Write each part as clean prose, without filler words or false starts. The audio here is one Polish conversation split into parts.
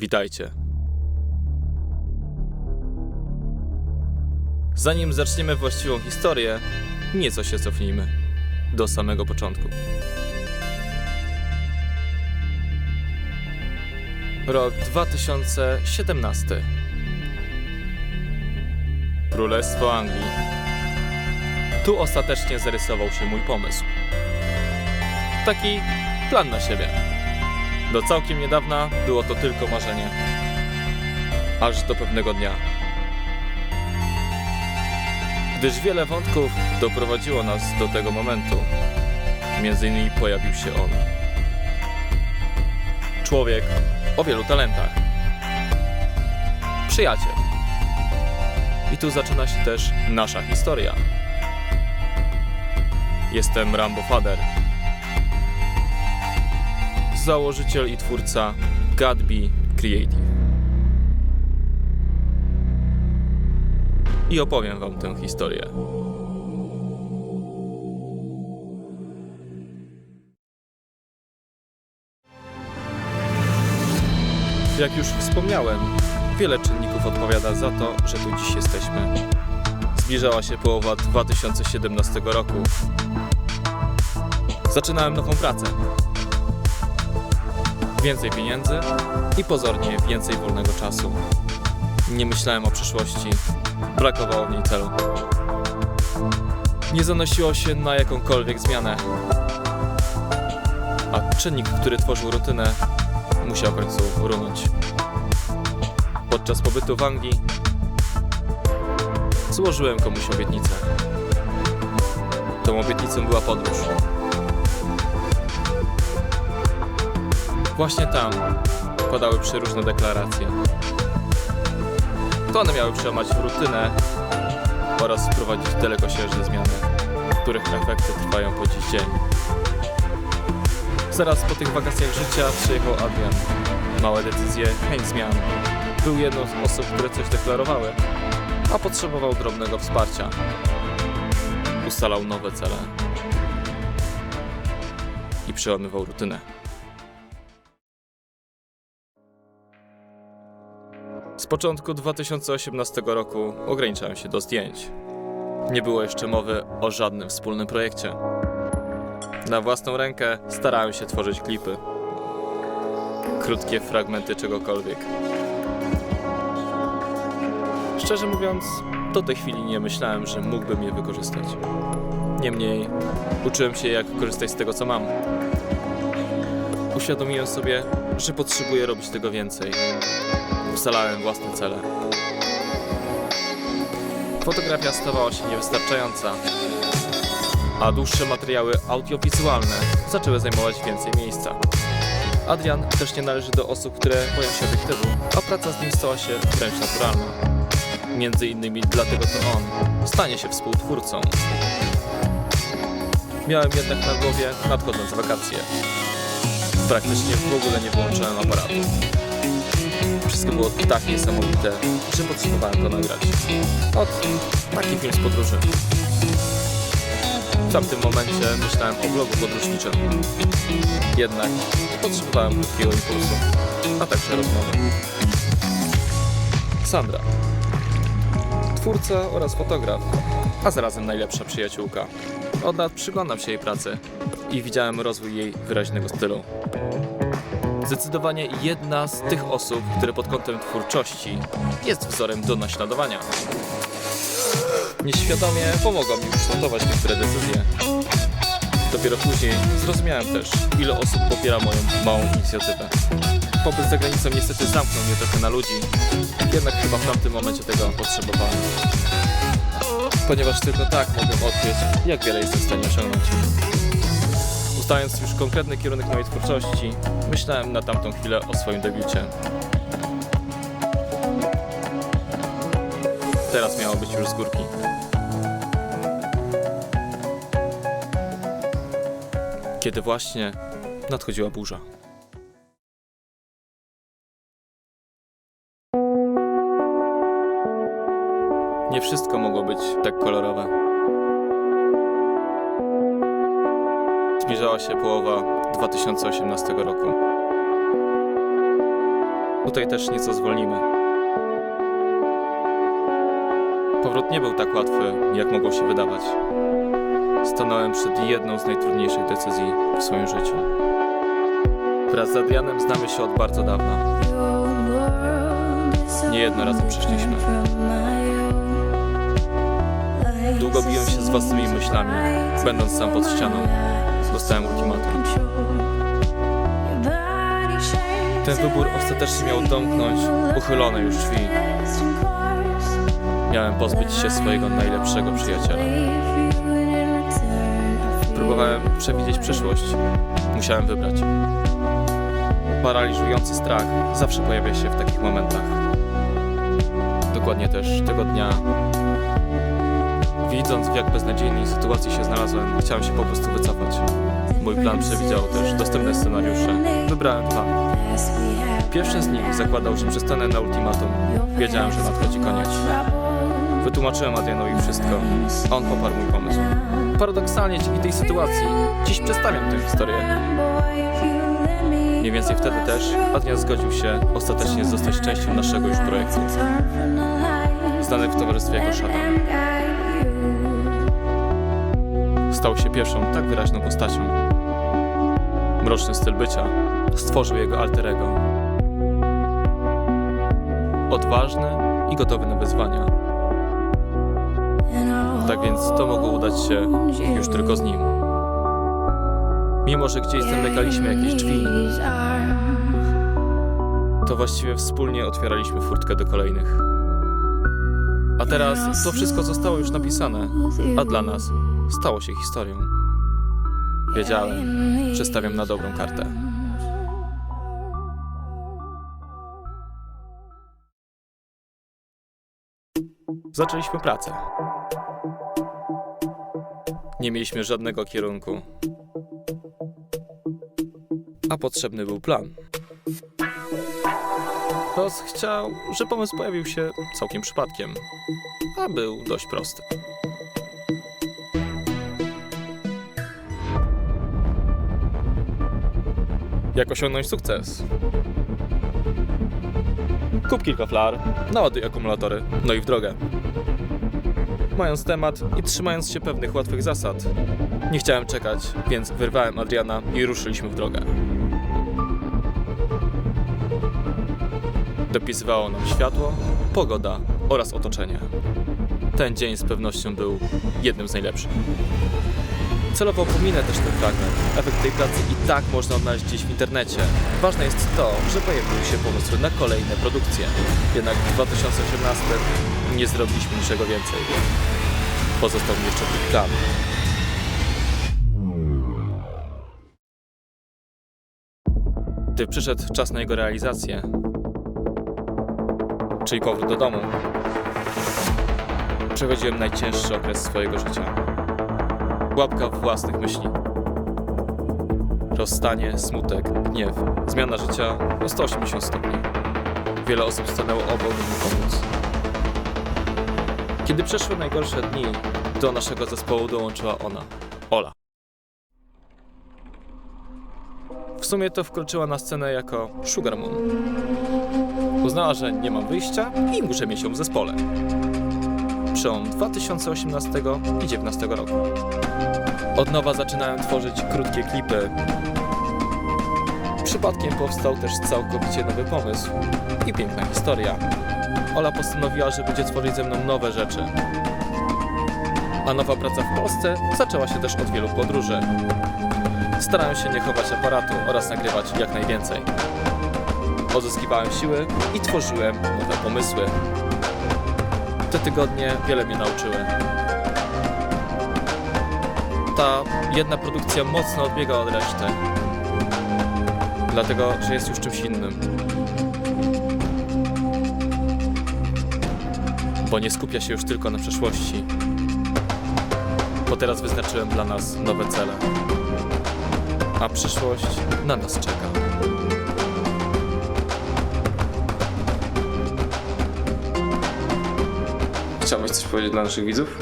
Witajcie. Zanim zaczniemy właściwą historię, nieco się cofnijmy do samego początku. Rok 2017. Królestwo Anglii. Tu ostatecznie zarysował się mój pomysł. Taki plan na siebie. Do całkiem niedawna było to tylko marzenie. Aż do pewnego dnia. Gdyż wiele wątków doprowadziło nas do tego momentu. Między innymi pojawił się on. Człowiek o wielu talentach. Przyjaciel. I tu zaczyna się też nasza historia. Jestem Rambo Father. Założyciel i twórca Gatsby Creative. I opowiem wam tę historię. Jak już wspomniałem, wiele czynników odpowiada za to, że tu dziś jesteśmy. Zbliżała się połowa 2017 roku. Zaczynałem nową pracę. Więcej pieniędzy i pozornie więcej wolnego czasu. Nie myślałem o przyszłości, brakowało w niej celu. Nie zanosiło się na jakąkolwiek zmianę. A czynnik, który tworzył rutynę, musiał w końcu runąć. Podczas pobytu w Anglii złożyłem komuś obietnicę. Tą obietnicą była podróż. Właśnie tam padały przeróżne deklaracje. To one miały przełamać rutynę oraz wprowadzić dalekosiężne zmiany, których efekty trwają po dziś dzień. Zaraz po tych wakacjach życia przyjechał Adrian. Małe decyzje, chęć zmian. Był jedną z osób, które coś deklarowały, a potrzebował drobnego wsparcia. Ustalał nowe cele i przełamywał rutynę. Z początku 2018 roku ograniczałem się do zdjęć. Nie było jeszcze mowy o żadnym wspólnym projekcie. Na własną rękę starałem się tworzyć klipy. Krótkie fragmenty czegokolwiek. Szczerze mówiąc, do tej chwili nie myślałem, że mógłbym je wykorzystać. Niemniej uczyłem się, jak korzystać z tego, co mam. Uświadomiłem sobie, że potrzebuję robić tego więcej. Ustalałem własne cele. Fotografia stawała się niewystarczająca, a dłuższe materiały audiowizualne zaczęły zajmować więcej miejsca. Adrian też nie należy do osób, które boją się obiektywu, a praca z nim stała się wręcz naturalna. Między innymi dlatego to on stanie się współtwórcą. Miałem jednak na głowie nadchodzące wakacje. Praktycznie w ogóle nie wyłączyłem aparatu. Wszystko było tak niesamowite, że potrzebowałem to nagrać. Taki film z podróży. W tamtym momencie myślałem o vlogu podróżniczym. Jednak potrzebowałem krótkiego impulsu, a także rozmowy. Sandra. Twórca oraz fotograf, a zarazem najlepsza przyjaciółka. Od lat przyglądam się jej pracy i widziałem rozwój jej wyraźnego stylu. Zdecydowanie jedna z tych osób, które pod kątem twórczości jest wzorem do naśladowania. Nieświadomie pomogła mi ukształtować niektóre decyzje. Dopiero później zrozumiałem też, ile osób popiera moją małą inicjatywę. Pobyt za granicą niestety zamknął mnie trochę na ludzi, jednak chyba w tamtym momencie tego potrzebowałem. Ponieważ tylko tak mogłem odkryć, jak wiele jestem w stanie osiągnąć. Ustalając już konkretny kierunek mojej twórczości, myślałem na tamtą chwilę o swoim debiucie. Teraz miało być już z górki. Kiedy właśnie nadchodziła burza. Nie wszystko mogło być tak kolorowe. Zbliżała się połowa 2018 roku. Tutaj też nieco zwolnimy. Powrót nie był tak łatwy, jak mogło się wydawać. Stanąłem przed jedną z najtrudniejszych decyzji w swoim życiu. Wraz z Adrianem znamy się od bardzo dawna. Niejedno razem przyszliśmy. Długo biłem się z własnymi myślami. Będąc sam pod ścianą, dostałem ultimatum. Ten wybór ostatecznie miał domknąć uchylone już drzwi. Miałem pozbyć się swojego najlepszego przyjaciela. Próbowałem przewidzieć przyszłość. Musiałem wybrać. Paraliżujący strach zawsze pojawia się w takich momentach. Dokładnie też tego dnia. Widząc, w jak beznadziejnej sytuacji się znalazłem, chciałem się po prostu wycofać. Mój plan przewidział też dostępne scenariusze. Wybrałem dwa. Pierwszy z nich zakładał, że przystanę na ultimatum. Wiedziałem, że nadchodzi koniec. Wytłumaczyłem Adrianowi wszystko, a on poparł mój pomysł. Paradoksalnie dzięki tej sytuacji dziś przedstawiam tę historię. Mniej więcej wtedy też Adrian zgodził się ostatecznie zostać częścią naszego już projektu. Znany w towarzystwie jako Szatan. Stał się pierwszą tak wyraźną postacią. Mroczny styl bycia stworzył jego alter ego. Odważny i gotowy na wyzwania. Tak więc to mogło udać się już tylko z nim. Mimo że gdzieś zamykaliśmy jakieś drzwi, to właściwie wspólnie otwieraliśmy furtkę do kolejnych. A teraz to wszystko zostało już napisane, a dla nas stało się historią. Wiedziałem, że stawiam na dobrą kartę. Zaczęliśmy pracę. Nie mieliśmy żadnego kierunku, a potrzebny był plan. Ross chciał, że pomysł pojawił się całkiem przypadkiem, a był dość prosty. Jak osiągnąć sukces? Kup kilka flar, naładuj akumulatory, no i w drogę. Mając temat i trzymając się pewnych łatwych zasad, nie chciałem czekać, więc wyrwałem Adriana i ruszyliśmy w drogę. Dopisywało nam światło, pogoda oraz otoczenie. Ten dzień z pewnością był jednym z najlepszych. Celowo pominę też ten fragment. Efekt tej pracy i tak można odnaleźć gdzieś w internecie. Ważne jest to, że pojawiły się pomysły na kolejne produkcje. Jednak w 2018 nie zrobiliśmy niczego więcej. Pozostał mi jeszcze tylko plan. Gdy przyszedł czas na jego realizację, czyli powrót do domu, przechodziłem najcięższy okres swojego życia. Pułapka własnych myśli. Rozstanie, smutek, gniew. Zmiana życia o 180 stopni. Wiele osób stanęło obok, by mi pomóc. Kiedy przeszły najgorsze dni, do naszego zespołu dołączyła ona, Ola. W sumie to wkroczyła na scenę jako Sugar Moon. Uznała, że nie mam wyjścia i muszę mieć ją w zespole. Przełom 2018 i 2019 roku. Od nowa zaczynałem tworzyć krótkie klipy. Przypadkiem powstał też całkowicie nowy pomysł i piękna historia. Ola postanowiła, że będzie tworzyć ze mną nowe rzeczy. A nowa praca w Polsce zaczęła się też od wielu podróży. Starałem się nie chować aparatu oraz nagrywać jak najwięcej. Pozyskiwałem siły i tworzyłem nowe pomysły. Te tygodnie wiele mnie nauczyły. Ta jedna produkcja mocno odbiega od reszty. Dlatego, że jest już czymś innym. Bo nie skupia się już tylko na przeszłości. Bo teraz wyznaczyłem dla nas nowe cele. A przyszłość na nas czeka. Chciałbyś coś powiedzieć dla naszych widzów?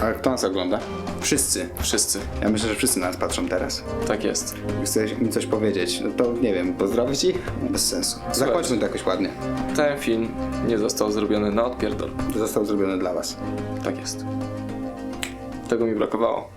A kto nas ogląda? Wszyscy. Wszyscy. Ja myślę, że wszyscy na nas patrzą teraz. Tak jest. Chcesz im coś powiedzieć, no to nie wiem, pozdrowić ich? Bez sensu. Zakończmy to jakoś ładnie. Ten film nie został zrobiony na odpierdol. To zostało zrobione dla was. Tak jest. Tego mi brakowało.